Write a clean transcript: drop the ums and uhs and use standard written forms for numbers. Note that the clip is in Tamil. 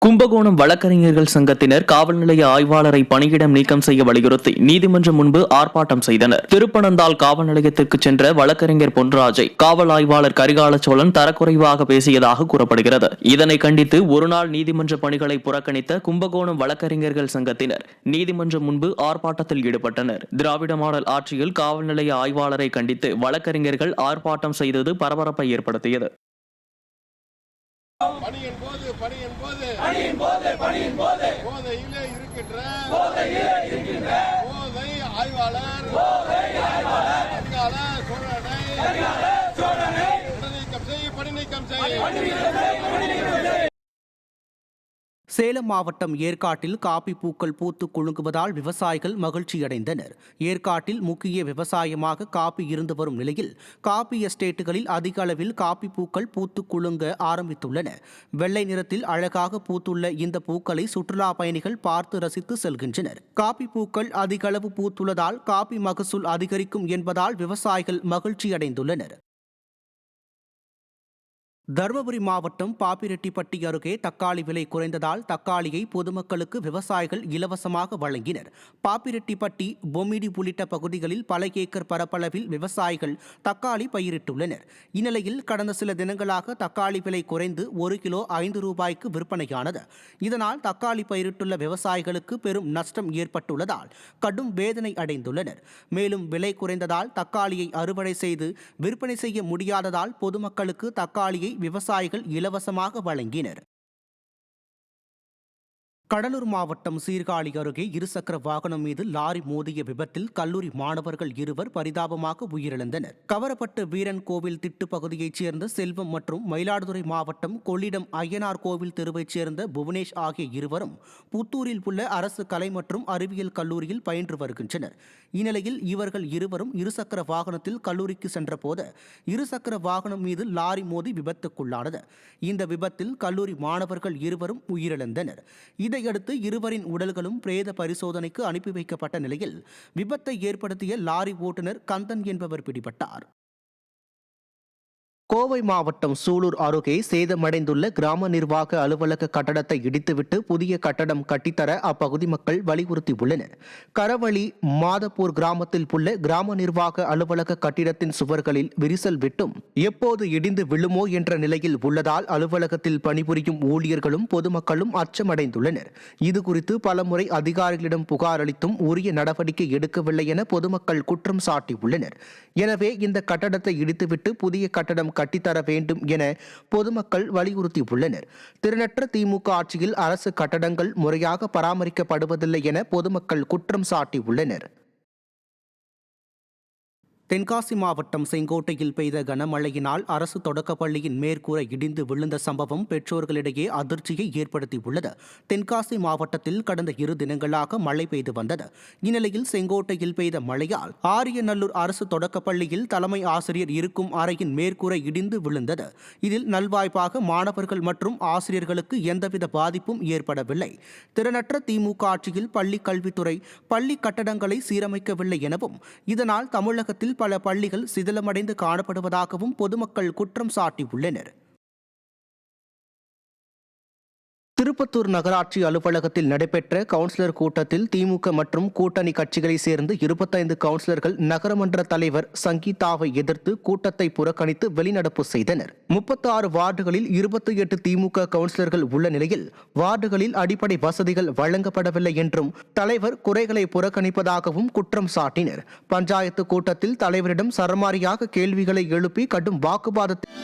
கும்பகோணம் வழக்கறிஞர்கள் சங்கத்தினர் காவல் நிலைய ஆய்வாளரை பணியிடம் நீக்கம் செய்ய வலியுறுத்தி நீதிமன்றம் முன்பு ஆர்ப்பாட்டம் செய்தனர். திருப்பனந்தாள் காவல் நிலையத்திற்கு சென்ற வழக்கறிஞர் பொன்ராஜை காவல் ஆய்வாளர் கரிகால சோழன் தரக்குறைவாக பேசியதாக கூறப்படுகிறது. இதனை கண்டித்து ஒருநாள் நீதிமன்ற பணிகளை புறக்கணித்த கும்பகோணம் வழக்கறிஞர்கள் சங்கத்தினர் நீதிமன்றம் முன்பு ஆர்ப்பாட்டத்தில் ஈடுபட்டனர். திராவிட மாடல் ஆட்சியில் காவல் நிலைய ஆய்வாளரை கண்டித்து வழக்கறிஞர்கள் ஆர்ப்பாட்டம் செய்தது பரபரப்பை ஏற்படுத்தியது. பணியின் போது போதையிலே இருக்கின்ற போதை ஆய்வாளர் கரிகால சோழனை பணி நீக்கம் செய். சேலம் மாவட்டம் ஏற்காட்டில் காபி பூக்கள் பூத்து குலுங்குவதால் விவசாயிகள் மகிழ்ச்சியடைந்தனர். ஏற்காட்டில் முக்கிய விவசாயமாக காபி இருந்து வரும் நிலையில் காபி எஸ்டேட்டுகளில் அதிக அளவில் காபி பூக்கள் பூத்து குலுங்க ஆரம்பித்துள்ளன. வெள்ளை நிறத்தில் அழகாக பூத்துள்ள இந்த பூக்களை சுற்றுலா பயணிகள் பார்த்து ரசித்து செல்கின்றனர். காபி பூக்கள் அதிக அளவு பூத்துள்ளதால் காபி மகசூல் அதிகரிக்கும் என்பதால் விவசாயிகள் மகிழ்ச்சியடைந்துள்ளனர். தருமபுரி மாவட்டம் பாப்பிரெட்டிப்பட்டி அருகே தக்காளி விலை குறைந்ததால் தக்காளியை பொதுமக்களுக்கு விவசாயிகள் இலவசமாக வழங்கினர். பாப்பிரெட்டிப்பட்டி, பொம்மிடி உள்ளிட்ட பகுதிகளில் பல ஏக்கர் பரப்பளவில் விவசாயிகள் தக்காளி பயிரிட்டுள்ளனர். இந்நிலையில் கடந்த சில தினங்களாக தக்காளி விலை குறைந்து 1 கிலோ 5 ரூபாய்க்கு விற்பனையானது. இதனால் தக்காளி பயிரிட்டுள்ள விவசாயிகளுக்கு பெரும் நஷ்டம் ஏற்பட்டுள்ளதால் கடும் வேதனை அடைந்துள்ளனர். மேலும் விலை குறைந்ததால் தக்காளியை அறுவடை செய்து விற்பனை செய்ய முடியாததால் பொதுமக்களுக்கு தக்காளியை விவசாயிகள் இலவசமாக வழங்கினர். கடலூர் மாவட்டம் சீர்காழி அருகே இருசக்கர வாகனம் மீது லாரி மோதிய விபத்தில் கல்லூரி மாணவர்கள் 2 பரிதாபமாக உயிரிழந்தனர். கவரப்பட்டு வீரன் கோவில் திட்டு பகுதியைச் சேர்ந்த செல்வம் மற்றும் மயிலாடுதுறை மாவட்டம் கொள்ளிடம் ஐயனார் கோவில் தெருவைச் சேர்ந்த புவனேஷ் ஆகிய 2 புத்தூரில் உள்ள அரசு கலை மற்றும் அறிவியல் கல்லூரியில் பயின்று வருகின்றனர். இந்நிலையில் இவர்கள் 2 இருசக்கர வாகனத்தில் கல்லூரிக்கு சென்றபோது இருசக்கர வாகனம் மீது லாரி மோதி விபத்துக்குள்ளானது. இந்த விபத்தில் கல்லூரி மாணவர்கள் 2 உயிரிழந்தனர். இதையடுத்து 2 உடல்களும் பிரேத பரிசோதனைக்கு அனுப்பி வைக்கப்பட்ட நிலையில் விபத்தை ஏற்படுத்திய லாரி ஓட்டுநர் கந்தன் என்பவர் பிடிபட்டார். கோவை மாவட்டம் சூலூர் அருகே சேதமடைந்துள்ள கிராம நிர்வாக அலுவலக கட்டடத்தை இடித்துவிட்டு புதிய கட்டடம் கட்டித்தர அப்பகுதி மக்கள் வலியுறுத்தியுள்ளனர். கரவழி மாதப்பூர் கிராமத்தில் உள்ள கிராம நிர்வாக அலுவலக கட்டிடத்தின் சுவர்களில் விரிசல் விட்டும் எப்போது இடிந்து விழுமோ என்ற நிலையில் உள்ளதால் அலுவலகத்தில் பணிபுரியும் ஊழியர்களும் பொதுமக்களும் அச்சமடைந்துள்ளனர். இதுகுறித்து பலமுறை அதிகாரிகளிடம் புகார் அளித்தும் உரிய நடவடிக்கை எடுக்கவில்லை என பொதுமக்கள் குற்றம் சாட்டியுள்ளனர். எனவே இந்த கட்டடத்தை இடித்துவிட்டு புதிய கட்டடம் கட்டித்தர வேண்டும் என பொதுமக்கள் வலியுறுத்தியுள்ளனர். திறனற்ற திமுக ஆட்சியில் அரசு கட்டடங்கள் முறையாக பராமரிக்கப்படுவதில்லை என பொதுமக்கள் குற்றம் சாட்டியுள்ளனர். தென்காசி மாவட்டம் செங்கோட்டையில் பெய்த கனமழையினால் அரசு தொடக்கப்பள்ளியின் மேற்கூரை இடிந்து விழுந்த சம்பவம் பெற்றோர்களிடையே அதிர்ச்சியை ஏற்படுத்தியுள்ளது. தென்காசி மாவட்டத்தில் கடந்த 2 தினங்களாக மழை பெய்து வந்தது. இந்நிலையில் செங்கோட்டையில் பெய்த மழையால் ஆரியநல்லூர் அரசு தொடக்கப்பள்ளியில் தலைமை ஆசிரியர் இருக்கும் அறையின் மேற்கூரை இடிந்து விழுந்தது. இதில் நல்வாய்ப்பாக மாணவர்கள் மற்றும் ஆசிரியர்களுக்கு எந்தவித பாதிப்பும் ஏற்படவில்லை. திறனற்ற திமுக ஆட்சியில் பள்ளி கல்வித்துறை பள்ளி கட்டடங்களை சீரமைக்கவில்லை எனவும் இதனால் தமிழகத்தில் பல பள்ளிகள் சிதிலமடைந்து காணப்படுவதாகவும் பொதுமக்கள் குற்றம் சாட்டியுள்ளனர். திருப்பத்தூர் நகராட்சி அலுவலகத்தில் நடைபெற்ற கவுன்சிலர் கூட்டத்தில் திமுக மற்றும் கூட்டணி கட்சிகளை சேர்ந்து 25 கவுன்சிலர்கள் நகரமன்ற தலைவர் சங்கீதாவை எதிர்த்து கூட்டத்தை புறக்கணித்து வெளிநடப்பு செய்தனர். 36 வார்டுகளில் 28 திமுக கவுன்சிலர்கள் உள்ள நிலையில் வார்டுகளில் அடிப்படை வசதிகள் வழங்கப்படவில்லை என்றும் தலைவர் குறைகளை புறக்கணிப்பதாகவும் குற்றம் சாட்டினர். பஞ்சாயத்து கூட்டத்தில் தலைவரிடம் சரமாரியாக கேள்விகளை எழுப்பி கடும் வாக்குவாதத்தில்